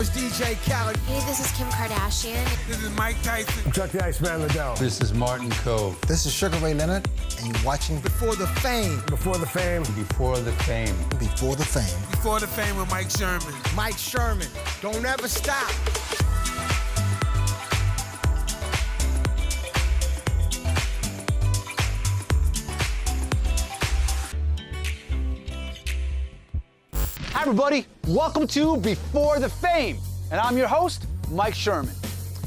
It's DJ Khaled. Hey, this is Kim Kardashian. This is Mike Tyson. I'm Chuck the Iceman Liddell. This is Martin Cove. This is Sugar Ray Leonard, and you're watching Before the Fame. Before the Fame. Before the Fame. Before the Fame. Before the Fame with Mike Sherman. Mike Sherman, don't ever stop. Hi everybody, welcome to Before the Fame, and I'm your host, Mike Sherman.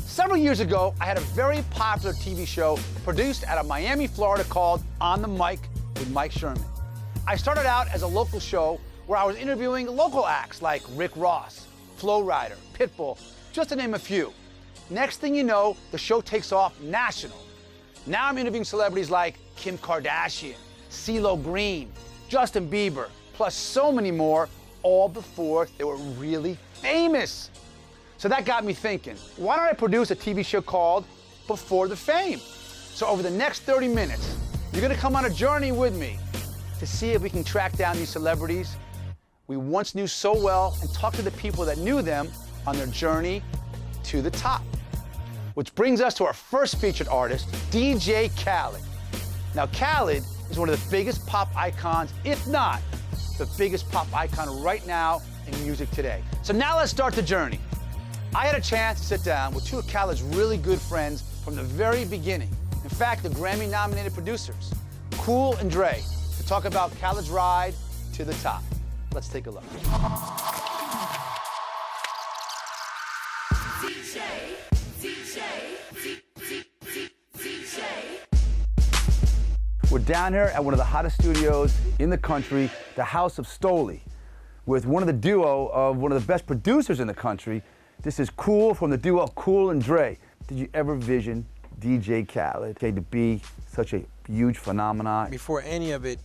Several years ago, I had a very popular TV show produced out of Miami, Florida called On the Mic with Mike Sherman. I started out as a local show where I was interviewing local acts like Rick Ross, Flo Rida, Pitbull, just to name a few. Next thing you know, the show takes off national. Now I'm interviewing celebrities like Kim Kardashian, CeeLo Green, Justin Bieber, plus so many more, all before they were really famous. So that got me thinking, why don't I produce a TV show called Before the Fame? So over the next 30 minutes, you're gonna come on a journey with me to see if we can track down these celebrities we once knew so well and talk to the people that knew them on their journey to the top. Which brings us to our first featured artist, DJ Khaled. Now Khaled is one of the biggest pop icons, if not the biggest pop icon right now in music today. So now let's start the journey. I had a chance to sit down with two of Khaled's really good friends from the very beginning. In fact, the Grammy-nominated producers, Cool and Dre, to talk about Khaled's ride to the top. Let's take a look. We're down here at one of the hottest studios in the country, the House of Stoli, with one of the duo of one of the best producers in the country. This is Cool from the duo Cool and Dre. Did you ever vision DJ Khaled to be such a huge phenomenon? Before any of it,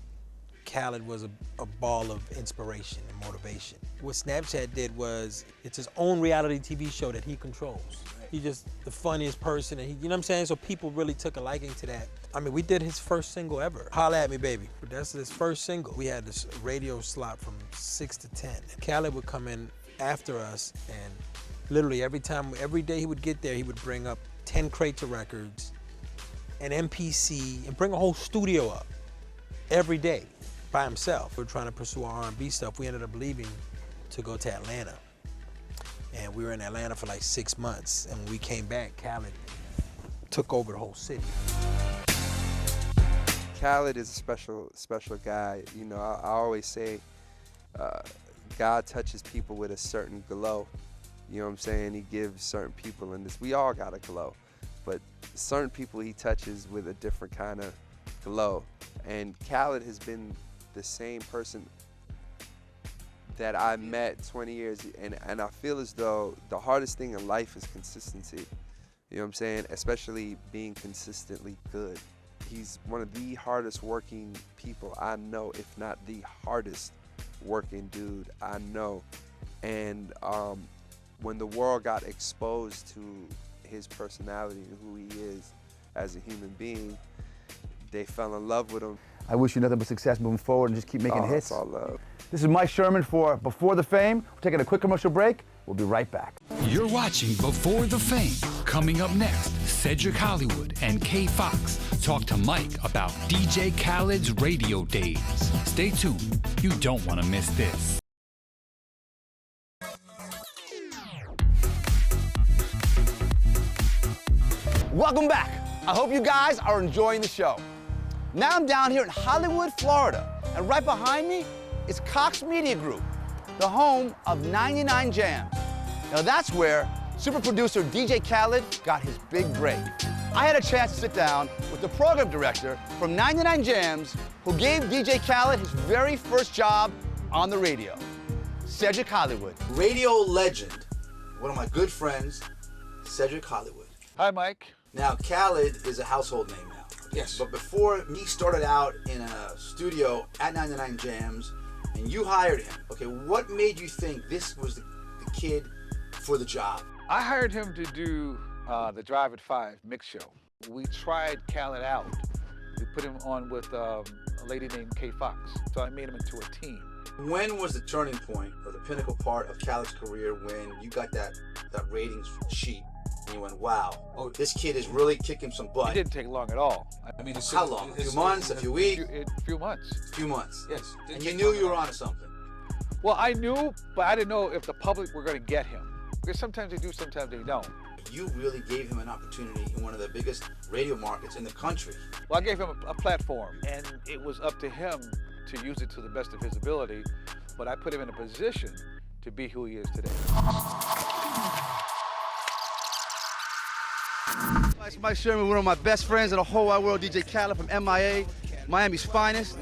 Khaled was a ball of inspiration and motivation. What Snapchat did was, it's his own reality TV show that he controls. He's just the funniest person, and you know what I'm saying? So people really took a liking to that. I mean, we did his first single ever, Holla at Me Baby. That's his first single. We had this radio slot from 6 to 10. And Khaled would come in after us, and literally every day he would get there, he would bring up 10 crates of records, an MPC, and bring a whole studio up every day by himself. We were trying to pursue our R&B stuff. We ended up leaving to go to Atlanta. And we were in Atlanta for like 6 months. And when we came back, Khaled took over the whole city. Khaled is a special guy. You know, I always say God touches people with a certain glow. You know what I'm saying? He gives certain people in this. We all got a glow, but certain people he touches with a different kind of glow. And Khaled has been the same person that I met 20 years, and I feel as though the hardest thing in life is consistency. You know what I'm saying? Especially being consistently good. He's one of the hardest working people I know, if not the hardest working dude I know. And when the world got exposed to his personality and who he is as a human being, they fell in love with him. I wish you nothing but success moving forward and just keep making hits. That's all love. This is Mike Sherman for Before the Fame. We're taking a quick commercial break. We'll be right back. You're watching Before the Fame. Coming up next, Cedric Hollywood and K-Foxx talk to Mike about DJ Khaled's radio days. Stay tuned. You don't want to miss this. Welcome back. I hope you guys are enjoying the show. Now I'm down here in Hollywood, Florida, and right behind me is Cox Media Group, the home of 99 Jamz. Now that's where super producer DJ Khaled got his big break. I had a chance to sit down with the program director from 99 Jamz, who gave DJ Khaled his very first job on the radio, Cedric Hollywood. Radio legend, one of my good friends, Cedric Hollywood. Hi, Mike. Now, Khaled is a household name now. Yes. But before he started out in a studio at 99 Jamz, and you hired him, okay, what made you think this was the kid for the job? I hired him to do the Drive at 5 mix show. We tried Khaled out. We put him on with a lady named K-Foxx. So I made him into a team. When was the turning point or the pinnacle part of Khaled's career when you got that ratings sheet and you went, wow, this kid is really kicking some butt? It didn't take long at all. I mean, how long? A few months, a few weeks? A few months. A few months. Yes. And you knew you were onto something. Well, I knew, but I didn't know if the public were going to get him. Because sometimes they do, sometimes they don't. You really gave him an opportunity in one of the biggest radio markets in the country. Well, I gave him a platform, and it was up to him to use it to the best of his ability, but I put him in a position to be who he is today. It's Mike Sherman, one of my best friends in the whole wide world, DJ Khaled from MIA, Miami's finest.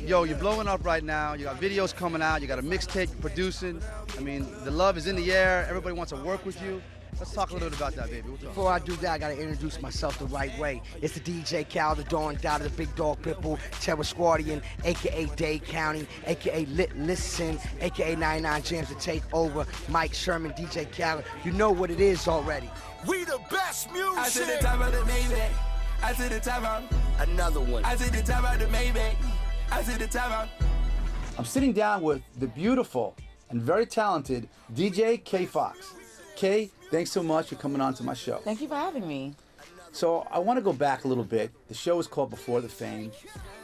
Yo, you're blowing up right now. You got videos coming out. You got a mixtape you're producing. I mean, the love is in the air. Everybody wants to work with you. Let's talk a little bit about that, baby. Before I do that, I gotta introduce myself the right way. It's the DJ Khaled, the Dawn Dot of the Big Dog Pitbull, Terror Squadian, aka Dade County, aka Listen, aka 99 Jamz to take over. Mike Sherman, DJ Khaled. You know what it is already. We the best music. I see the top of the Maybach. I see the top of another one. I see the top of the Maybach. I see the top of. I'm sitting down with the beautiful and very talented DJ K-Foxx. Kay, thanks so much for coming on to my show. Thank you for having me. So I want to go back a little bit. The show is called Before the Fame.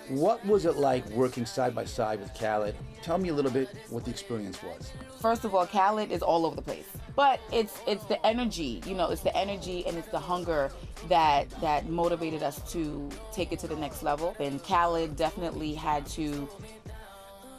What was it like working side by side with Khaled? Tell me a little bit what the experience was. First of all, Khaled is all over the place. But it's the energy, you know, it's the energy and it's the hunger that motivated us to take it to the next level. And Khaled definitely had to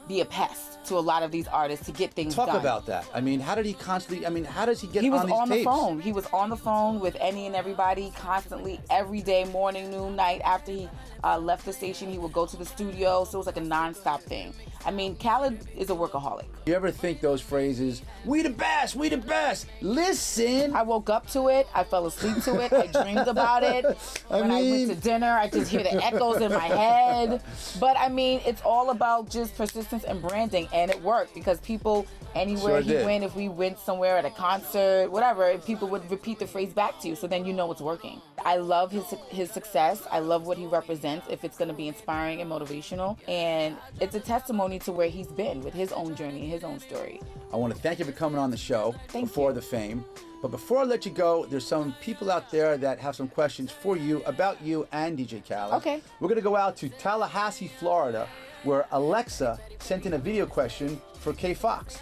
be a pest to a lot of these artists to get things done. Talk about that. I mean, how did he constantly, I mean, how does he get on these tapes? He was on the phone. He was on the phone with any and everybody constantly, every day, morning, noon, night. After he left the station, he would go to the studio. So it was like a non-stop thing. I mean, Khaled is a workaholic. You ever think those phrases, we the best, listen? I woke up to it, I fell asleep to it, I dreamed about it. I went to dinner, I just hear the echoes in my head. But I mean, it's all about just persistence and branding, and it worked because people, anywhere he went, if we went somewhere at a concert, whatever, people would repeat the phrase back to you, so then you know it's working. I love his success, I love what he represents, if it's gonna be inspiring and motivational, and it's a testimony to where he's been with his own journey and his own story. I want to thank you for coming on the show Before the Fame. But before I let you go, there's some people out there that have some questions for you about you and DJ Khaled. Okay. We're going to go out to Tallahassee, Florida, where Alexa sent in a video question for K-Foxx.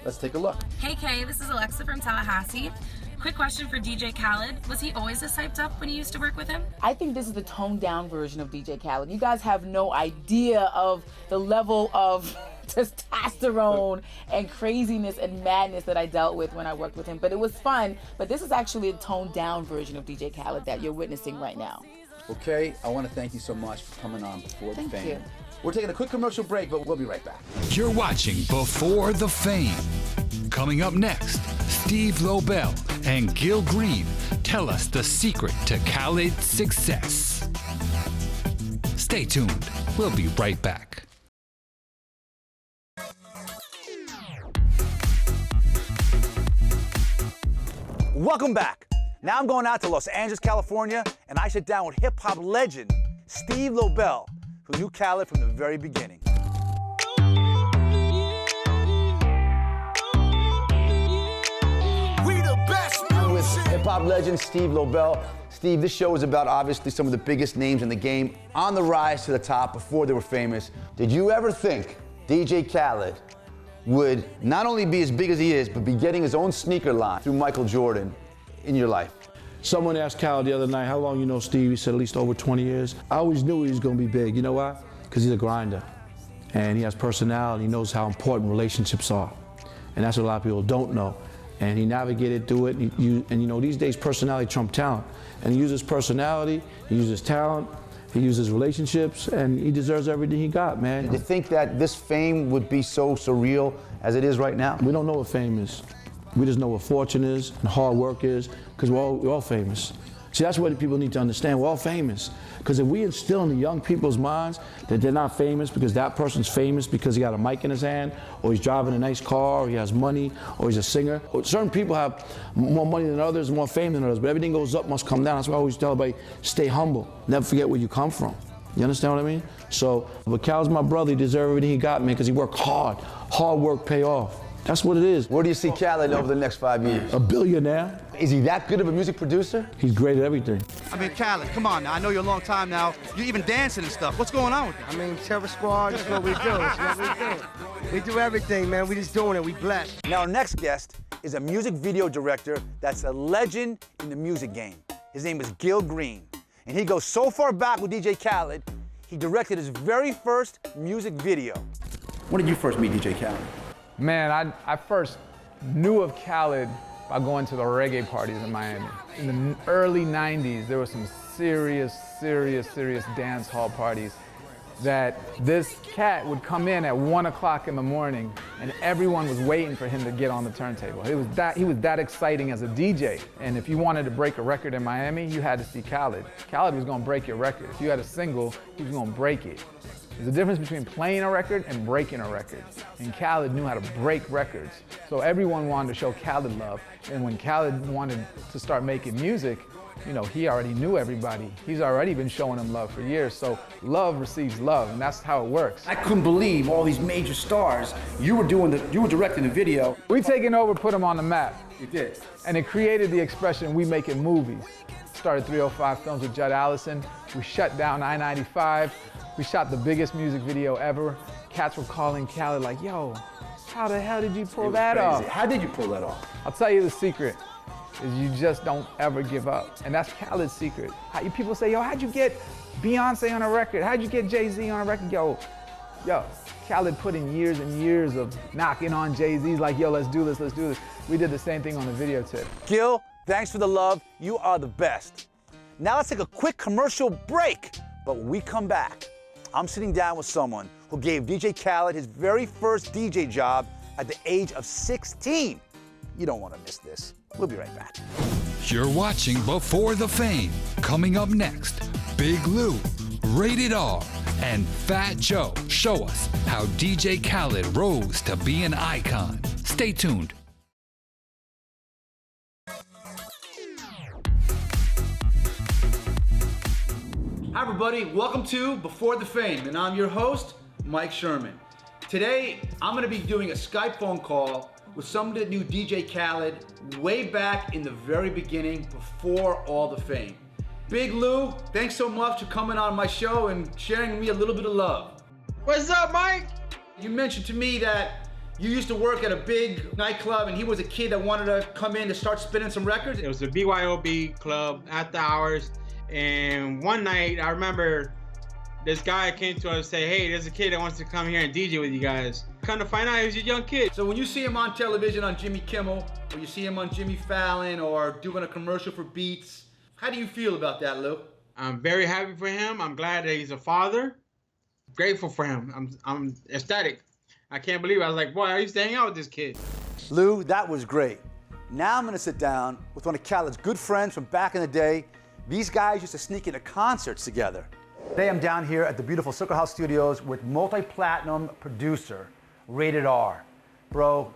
Let's take a look. Hey Kay, this is Alexa from Tallahassee. Quick question for DJ Khaled. Was he always this hyped up when you used to work with him? I think this is the toned down version of DJ Khaled. You guys have no idea of the level of testosterone and craziness and madness that I dealt with when I worked with him. But it was fun. But this is actually a toned down version of DJ Khaled that you're witnessing right now. Okay, I want to thank you so much for coming on Before the Fame. Thank you. We're taking a quick commercial break, but we'll be right back. You're watching Before the Fame. Coming up next, Steve Lobel and Gil Green tell us the secret to Khaled's success. Stay tuned. We'll be right back. Welcome back. Now I'm going out to Los Angeles, California, and I sit down with hip-hop legend Steve Lobel, who knew Khaled from the very beginning. We the best I'm with hip-hop legend Steve Lobel. Steve, this show is about obviously some of the biggest names in the game on the rise to the top before they were famous. Did you ever think DJ Khaled would not only be as big as he is, but be getting his own sneaker line through Michael Jordan in your life? Someone asked Khaled the other night, how long you know Steve? He said at least over 20 years. I always knew he was gonna be big. You know why? Because he's a grinder. And he has personality. He knows how important relationships are. And that's what a lot of people don't know. And he navigated through it. And you know, these days personality trumps talent. And he uses personality, he uses talent, he uses relationships, and he deserves everything he got, man. Did you think that this fame would be so surreal as it is right now? We don't know what fame is. We just know what fortune is and hard work is, because we're all famous. See, that's what people need to understand. We're all famous. Because if we instill in the young people's minds that they're not famous because that person's famous because he got a mic in his hand, or he's driving a nice car, or he has money, or he's a singer. Certain people have more money than others, more fame than others, but everything goes up must come down. That's why I always tell everybody, stay humble. Never forget where you come from. You understand what I mean? So, but Cal's my brother, he deserves everything he got, man, because he worked hard. Hard work pay off. That's what it is. Where do you see Khaled over the next 5 years? A billionaire. Is he that good of a music producer? He's great at everything. I mean, Khaled, come on now. I know you're a long time now. You're even dancing and stuff. What's going on with you? I mean, Terror Squad, that's what we do. That's what we do. We do everything, man. We just doing it. We blessed. Now, our next guest is a music video director that's a legend in the music game. His name is Gil Green. And he goes so far back with DJ Khaled, he directed his very first music video. When did you first meet DJ Khaled? Man, I first knew of Khaled by going to the reggae parties in Miami. In the early 90s, there were some serious dance hall parties that this cat would come in at 1 o'clock in the morning and everyone was waiting for him to get on the turntable. He was that exciting as a DJ. And if you wanted to break a record in Miami, you had to see Khaled. Khaled was gonna break your record. If you had a single, he was gonna break it. There's a difference between playing a record and breaking a record. And Khaled knew how to break records. So everyone wanted to show Khaled love. And when Khaled wanted to start making music, you know, he already knew everybody. He's already been showing them love for years. So love receives love, and that's how it works. I couldn't believe all these major stars. You were directing the video. We taking over, put them on the map. You did. And it created the expression, we making movies. Started 305 Films with Judd Allison. We shut down I-95. We shot the biggest music video ever. Cats were calling Khaled like, yo, how the hell did you pull that off? How did you pull that off? I'll tell you the secret, is you just don't ever give up. And that's Khaled's secret. People say, yo, how'd you get Beyonce on a record? How'd you get Jay-Z on a record? Yo, Khaled put in years and years of knocking on Jay-Z's like, yo, let's do this, let's do this. We did the same thing on the video tip. Gil, thanks for the love. You are the best. Now let's take a quick commercial break. But when we come back, I'm sitting down with someone who gave DJ Khaled his very first DJ job at the age of 16. You don't want to miss this. We'll be right back. You're watching Before the Fame. Coming up next, Big Lou, Rated R, and Fat Joe show us how DJ Khaled rose to be an icon. Stay tuned. Hi everybody, welcome to Before the Fame, and I'm your host, Mike Sherman. Today, I'm gonna be doing a Skype phone call with someone that knew DJ Khaled way back in the very beginning, before all the fame. Big Lou, thanks so much for coming on my show and sharing with me a little bit of love. What's up, Mike? You mentioned to me that you used to work at a big nightclub and he was a kid that wanted to come in to start spinning some records. It was a BYOB club after hours. And one night, I remember this guy came to us and said, hey, there's a kid that wants to come here and DJ with you guys. Come to find out he was a young kid. So when you see him on television on Jimmy Kimmel, or you see him on Jimmy Fallon, or doing a commercial for Beats, how do you feel about that, Lou? I'm very happy for him. I'm glad that he's a father. Grateful for him. I'm ecstatic. I can't believe it. I was like, boy, I used to hang out with this kid. Lou, that was great. Now I'm gonna sit down with one of Khaled's good friends from back in the day. These guys used to sneak into concerts together. Today I'm down here at the beautiful Circle House Studios with multi-platinum producer, Rated R. Bro,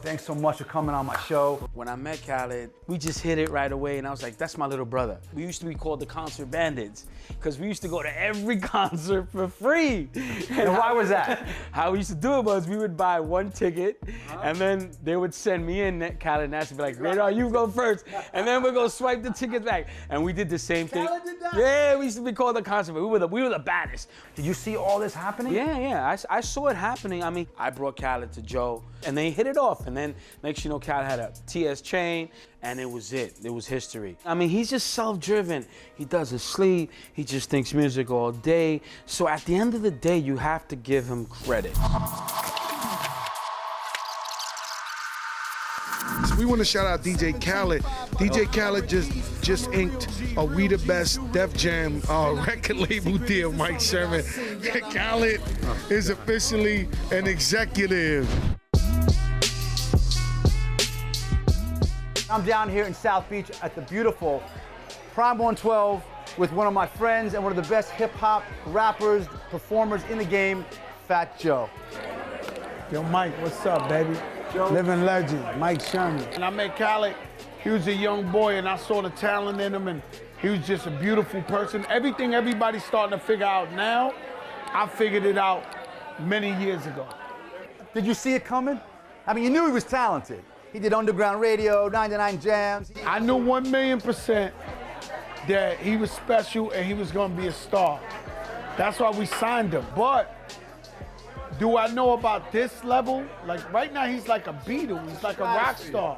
thanks so much for coming on my show. When I met Khaled, we just hit it right away, and I was like, that's my little brother. We used to be called the Concert Bandits, because we used to go to every concert for free. And why was that? How we used to do it was we would buy one ticket, and then they would send me and Khaled and be like, Radar, you go first, and then we'd go swipe the tickets back. And we did the same thing. Khaled did that? Yeah, we used to be called the Concert Bandits. We were the baddest. Did you see all this happening? Yeah, I saw it happening. I mean, I brought Khaled to Joe, and they hit it off, and then next you know, Khaled had a TS chain, and it was it. It was history. I mean, he's just self-driven. He doesn't sleep. He just thinks music all day. So at the end of the day, you have to give him credit. We want to shout out DJ Khaled. DJ Khaled just inked a We the Best Def Jam record label deal, Mike Sherman. Khaled is officially an executive. I'm down here in South Beach at the beautiful Prime 112 with one of my friends and one of the best hip-hop rappers, performers in the game, Fat Joe. Yo, Mike, what's up, baby? Joe. Living legend, Mike Sherman. And I met Khaled. He was a young boy, and I saw the talent in him, and He was just a beautiful person. Everything everybody's starting to figure out now, I figured it out many years ago. Did you see it coming? I mean, you knew he was talented. He did underground radio, 99 Jamz. I knew 1,000,000% that he was special and he was gonna be a star. That's why we signed him. But do I know about this level? Like right now, he's like a Beatle. He's like a rock star.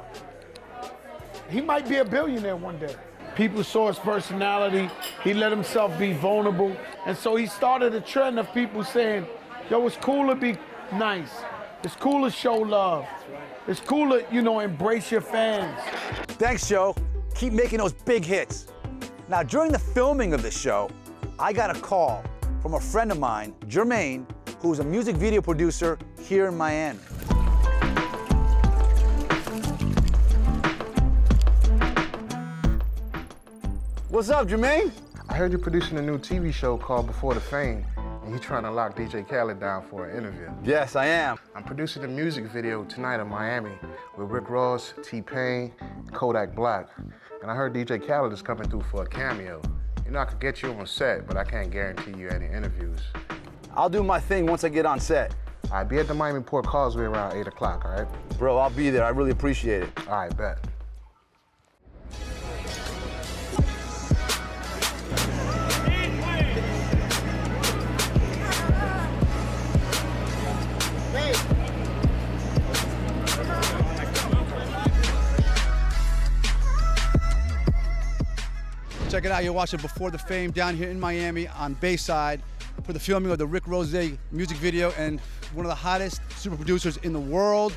He might be a billionaire one day. People saw his personality. He let himself be vulnerable. And so he started a trend of people saying, yo, it's cool to be nice. It's cool to show love. It's cool to, you know, embrace your fans. Thanks, Joe. Keep making those big hits. Now, during the filming of this show, I got a call from a friend of mine, Jermaine, who's a music video producer here in Miami. What's up, Jermaine? I heard you're producing a new TV show called Before the Fame, and you're trying to lock DJ Khaled down for an interview. Yes, I am. I'm producing a music video tonight in Miami with Rick Ross, T-Pain, and Kodak Black. And I heard DJ Khaled is coming through for a cameo. You know, I could get you on set, but I can't guarantee you any interviews. I'll do my thing once I get on set. All right, be at the Miami Port Causeway around 8 o'clock, all right? Bro, I'll be there. I really appreciate it. All right, bet. Check it out, you're watching Before the Fame down here in Miami on Bayside for the filming of the Rick Ross music video, and one of the hottest super producers in the world.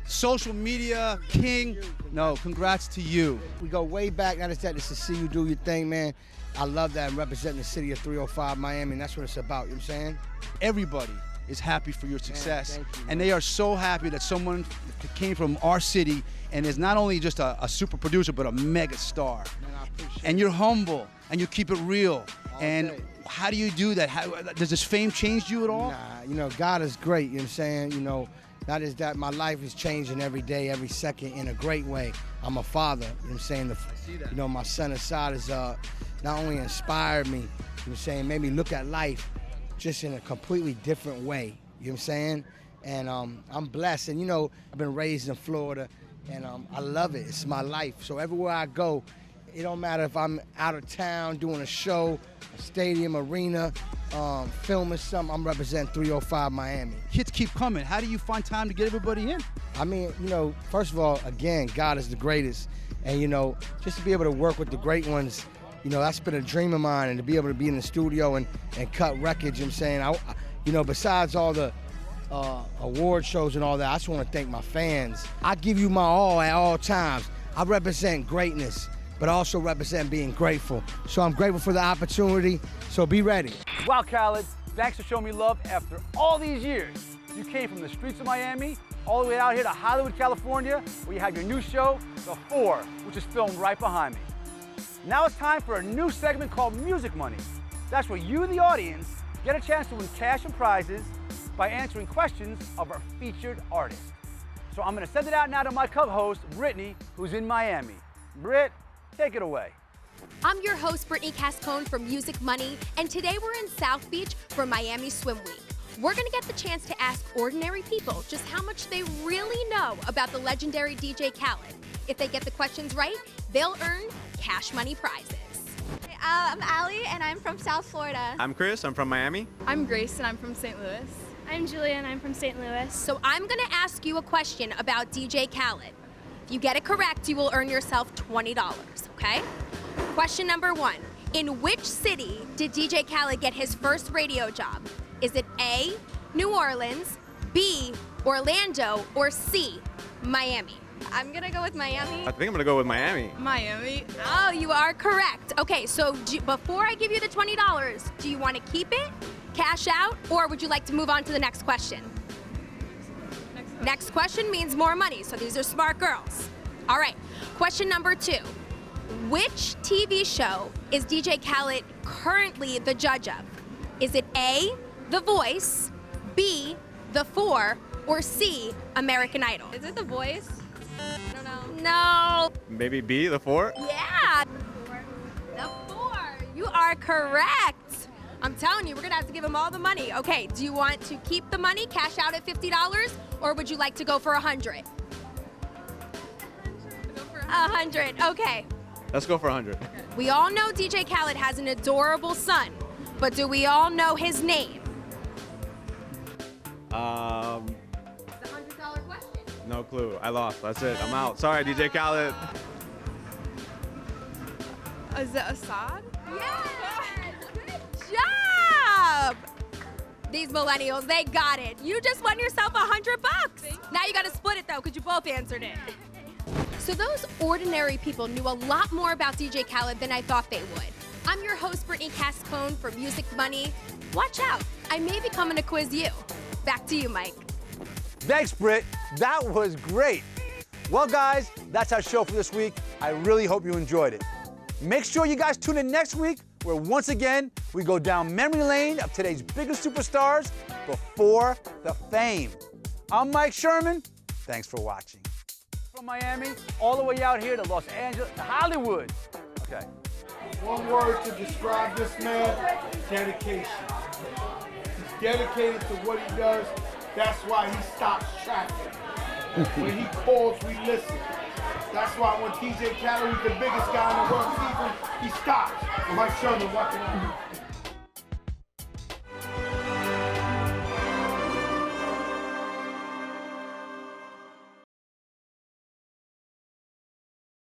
Social media king. No, congrats to you. We go way back. That is that. It's to see you do your thing, man. I love that. I'm representing the city of 305 Miami, and that's what it's about. You know what I'm saying? Everybody is happy for your success, Man, thank you, and they are so happy that someone came from our city and is not only just a super producer, but a mega star. Man, I appreciate And you're humble, and you keep it real. And day. how do you do that? Does this fame change you at all? Nah, you know, God is great, you know what I'm saying? You know, that is that my life is changing every day, every second in a great way. I'm a father, you know what I'm saying? You know, my son Assad has not only inspired me, you know what I'm saying, made me look at life just in a completely different way, you know what I'm saying? And I'm blessed, and you know, I've been raised in Florida, and I love it. It's my life. So everywhere I go, it don't matter if I'm out of town doing a show, a stadium, arena, filming something, I'm representing 305 Miami. Kids keep coming. How do you find time to get everybody in? I mean, you know, first of all, again, God is the greatest. And, you know, just to be able to work with the great ones, you know, that's been a dream of mine. And to be able to be in the studio and cut records, you know what I'm saying? You know, besides all the award shows and all that, I just want to thank my fans. I give you my all at all times. I represent greatness, but also represent being grateful. So I'm grateful for the opportunity, so be ready. Wow, Khaled, thanks for showing me love after all these years. You came from the streets of Miami all the way out here to Hollywood, California, where you have your new show, The Four, which is filmed right behind me. Now it's time for a new segment called Music Money. That's where you, the audience, get a chance to win cash and prizes by answering questions of our featured artist. So I'm gonna send it out now to my co-host, Brittany, who's in Miami. Britt, take it away. I'm your host, Brittany Cascone from Music Money, and today we're in South Beach for Miami Swim Week. We're gonna get the chance to ask ordinary people just how much they really know about the legendary DJ Khaled. If they get the questions right, they'll earn cash money prizes. I'm Allie, and I'm from South Florida. I'm Chris, I'm from Miami. I'm Grace, and I'm from St. Louis. I'm Julia, and I'm from St. Louis. So I'm gonna ask you a question about DJ Khaled. If you get it correct, you will earn yourself $20, okay? Question number 1. In which city did DJ Khaled get his first radio job? Is it A, New Orleans, B, Orlando, or C, Miami? I'm gonna go with Miami. I think I'm gonna go with Miami. Miami. Oh, you are correct. Okay, so before I give you the $20, do you want to keep it, cash out, or would you like to move on to the next question? Next question means more money, so these are smart girls. All right, question number 2. Which TV show is DJ Khaled currently the judge of? Is it A, The Voice, B, The Four, or C, American Idol? Is it The Voice? I don't know. No. Maybe B, The Four? Yeah. are correct. I'm telling you, we're gonna have to give him all the money. Okay, do you want to keep the money, cash out at $50, or would you like to go for 100? 100, okay. Let's go for 100. We all know DJ Khaled has an adorable son, but do we all know his name? It's a $100 question. No clue. I lost. That's it. I'm out. Sorry, DJ Khaled. Is it Assad? Yes! Good job! These millennials, they got it. You just won yourself $100. Now you gotta split it though, because you both answered it. So those ordinary people knew a lot more about DJ Khaled than I thought they would. I'm your host, Brittany Cascone for Music Money. Watch out, I may be coming to quiz you. Back to you, Mike. Thanks, Britt. That was great. Well, guys, that's our show for this week. I really hope you enjoyed it. Make sure you guys tune in next week, where once again, we go down memory lane of today's biggest superstars before the fame. I'm Mike Sherman. Thanks for watching. From Miami, all the way out here to Los Angeles, to Hollywood. Okay. One word to describe this man, dedication. He's dedicated to what he does. That's why he stops traffic. When he calls, we listen. That's why when DJ Khaled, who's the biggest guy in the world, sees him, he stops. Mike Sherman walking on.